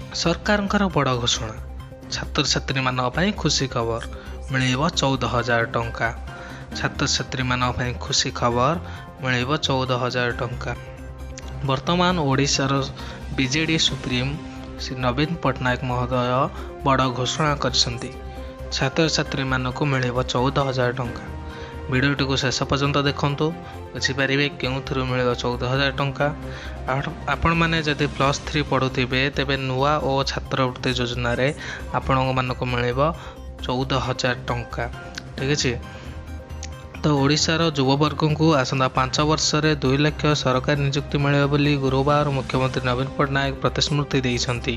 सरकारଙ୍କର ବଡ଼ ଘୋଷଣା ଛାତ୍ରଛାତ୍ରୀମାନଙ୍କ ପାଇଁ ଖୁସି ଖବର ମିଳିବ 14,000 ଟଙ୍କା। ଛାତ୍ରଛାତ୍ରୀମାନଙ୍କ ପାଇଁ ଖୁସି ଖବର ମିଳିବ 14,000 ଟଙ୍କା। ବର୍ତ୍ତମାନ ଓଡ଼ିଶାର ବିଜେଡି ସୁପ୍ରିମ ଶ୍ରୀ ନବୀନ ପଟ୍ଟନାୟକ ମହୋଦୟ ବଡ଼ ଘୋଷଣା କରିଛନ୍ତି। ଛାତ୍ରଛାତ୍ରୀମାନଙ୍କୁ ମିଳିବ 14,000 ଟଙ୍କା। ଭିଡ଼ିଓଟିକୁ ଶେଷ ପର୍ଯ୍ୟନ୍ତ ଦେଖନ୍ତୁ, ବୁଝିପାରିବେ କେଉଁଥିରୁ ମିଳିବ 14,000 ଟଙ୍କା। ଆପଣମାନେ ଯଦି +3 ପଢ଼ୁଥିବେ ତେବେ ନୂଆ ଓ ଛାତ୍ରବୃତ୍ତି ଯୋଜନାରେ ଆପଣମାନଙ୍କୁ ମିଳିବ 14,000 ଟଙ୍କା। ଠିକ୍ ଅଛି। ତ ଓଡ଼ିଶାର ଯୁବବର୍ଗଙ୍କୁ ଆସନ୍ତା 5 ବର୍ଷରେ 2 ଲକ୍ଷ ସରକାରୀ ନିଯୁକ୍ତି ମିଳିବ ବୋଲି ଗୁରୁବାର ମୁଖ୍ୟମନ୍ତ୍ରୀ ନବୀନ ପଟ୍ଟନାୟକ ପ୍ରତିଶ୍ରୁତି ଦେଇଛନ୍ତି।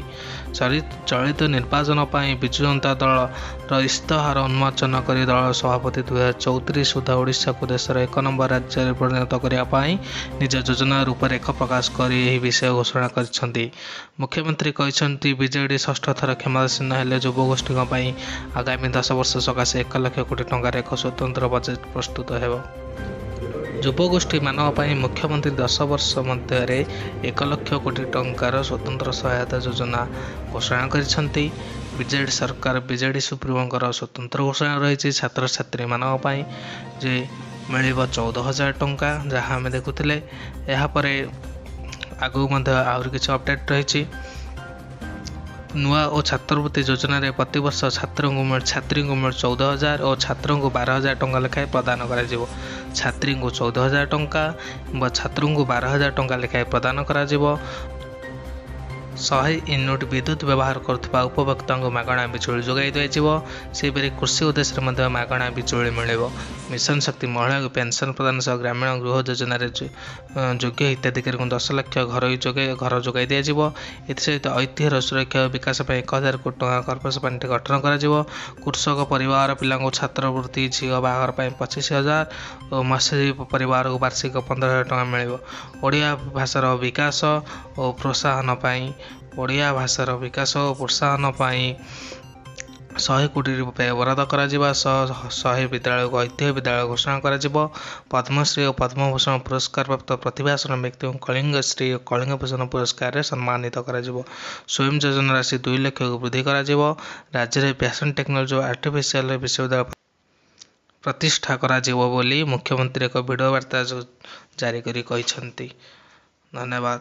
ଚଳିତ ନିର୍ବାଚନ ପାଇଁ ବିଜୁ ଜନତା ଦଳର ଇସ୍ତାହାର ଉନ୍ମୋଚନ କରି ଦଳ ସଭାପତି 2034 ସୁଦ୍ଧା ଓଡ଼ିଶାକୁ ଦେଶର 1 ନମ୍ବର ରାଜ୍ୟରେ ପରିଣତ କରିବା ପାଇଁ ନିଜ ଯୋଜନା ରୂପରେଖ ପ୍ରକାଶ କରି ଏହି ବିଷୟ ଘୋଷଣା କରିଛନ୍ତି। ମୁଖ୍ୟମନ୍ତ୍ରୀ କହିଛନ୍ତି, ବିଜେଡି ଷଷ୍ଠ ଥର କ୍ଷମତାସୀନ ହେଲେ ଯୁବଗୋଷ୍ଠୀଙ୍କ ପାଇଁ ଆଗାମୀ 10 ବର୍ଷ ସକାଶେ 1 ଲକ୍ଷ କୋଟି ଟଙ୍କାର ଏକ ସ୍ୱତନ୍ତ୍ର ବଜେଟ୍ ପ୍ରସ୍ତୁତ ହେବ। ଯୁବଗୋଷ୍ଠୀମାନଙ୍କ ପାଇଁ ମୁଖ୍ୟମନ୍ତ୍ରୀ 10 ବର୍ଷ ମଧ୍ୟରେ 1 ଲକ୍ଷ କୋଟି ଟଙ୍କାର ସ୍ୱତନ୍ତ୍ର ସହାୟତା ଯୋଜନା ଘୋଷଣା କରିଛନ୍ତି। ବିଜେଡି ସରକାର ବିଜେଡି ସୁପ୍ରିମୋଙ୍କର ସ୍ୱତନ୍ତ୍ର ଘୋଷଣା ରହିଛି ଛାତ୍ରଛାତ୍ରୀମାନଙ୍କ ପାଇଁ ଯେ ମିଳିବ 14,000 ଟଙ୍କା, ଯାହା ଆମେ ଦେଖୁଥିଲେ। ଏହାପରେ ଆଗକୁ ମଧ୍ୟ ଆହୁରି କିଛି ଅପଡେଟ୍ ରହିଛି। ନୂଆ ଓ ଛାତ୍ରବୃତ୍ତି ଯୋଜନାରେ ପ୍ରତିବର୍ଷ ଛାତ୍ରୀଙ୍କୁ 14,000 ଓ ଛାତ୍ରଙ୍କୁ 12,000 ଟଙ୍କା ଲେଖାଏଁ ପ୍ରଦାନ କରାଯିବ। ଛାତ୍ରୀଙ୍କୁ 14,000 ଟଙ୍କା ବା ଛାତ୍ରଙ୍କୁ 12,000 ଟଙ୍କା ଲେଖାଏଁ ପ୍ରଦାନ କରାଯିବ। 100 ୟୁନିଟ୍ ବିଦ୍ୟୁତ୍ ବ୍ୟବହାର କରୁଥିବା ଉପଭୋକ୍ତାଙ୍କୁ ମାଗଣା ବିଜୁଳି ଯୋଗାଇ ଦିଆଯିବ। ସେହିପରି କୃଷି ଉଦ୍ଦେଶ୍ୟରେ ମଧ୍ୟ ମାଗଣା ବିଜୁଳି ମିଳିବ। ମିଶନ ଶକ୍ତି ମହିଳାଙ୍କୁ ପେନ୍ସନ୍ ପ୍ରଦାନ ସହ ଗ୍ରାମୀଣ ଗୃହ ଯୋଜନାରେ ଯୋଗ୍ୟ ହିତାଧିକାରୀଙ୍କୁ 10 ଲକ୍ଷ ଘର ଯୋଗାଇ ଦିଆଯିବ। ଏଥିସହିତ ଐତିହ୍ୟର ସୁରକ୍ଷା ଓ ବିକାଶ ପାଇଁ 1,000 କୋଟି ଟଙ୍କା କର୍ପୋରେସନ ପାଣ୍ଠି ଗଠନ କରାଯିବ। କୃଷକ ପରିବାର ପିଲାଙ୍କୁ ଛାତ୍ରବୃତ୍ତି, ଝିଅ ବାହାଘର ପାଇଁ 25,000 ଓ ମତ୍ସ୍ୟଜୀବୀ ପରିବାରକୁ ବାର୍ଷିକ 15,000 ଟଙ୍କା ମିଳିବ। ଓଡ଼ିଆ ଭାଷାର ବିକାଶ ଓ ପ୍ରୋତ୍ସାହନ ପାଇଁ 100 କୋଟି ରୂପେ ବରାଦ କରାଯିବା ସହ 100 ବିଦ୍ୟାଳୟକୁ ଐତିହ୍ୟ ବିଦ୍ୟାଳୟ ଘୋଷଣା କରାଯିବ। ପଦ୍ମଶ୍ରୀ ଓ ପଦ୍ମଭୂଷଣ ପୁରସ୍କାରପ୍ରାପ୍ତ ପ୍ରତିଭାଶାଳୀ ବ୍ୟକ୍ତିଙ୍କୁ କଳିଙ୍ଗଶ୍ରୀ ଓ କଳିଙ୍ଗଭୂଷଣ ପୁରସ୍କାରରେ ସମ୍ମାନିତ କରାଯିବ। ସ୍ୱୟଂ ଯୋଜନା ରାଶି 2 ଲକ୍ଷକୁ ବୃଦ୍ଧି କରାଯିବ। ରାଜ୍ୟରେ ଫ୍ୟାସନ୍ ଟେକ୍ନୋଲୋଜି ଓ ଆର୍ଟିଫିସିଆଲ ବିଶ୍ୱବିଦ୍ୟାଳୟ ପ୍ରତିଷ୍ଠା କରାଯିବ ବୋଲି ମୁଖ୍ୟମନ୍ତ୍ରୀ ଏକ ଭିଡ଼ିଓ ବାର୍ତ୍ତା ଜାରି କରି କହିଛନ୍ତି। ଧନ୍ୟବାଦ।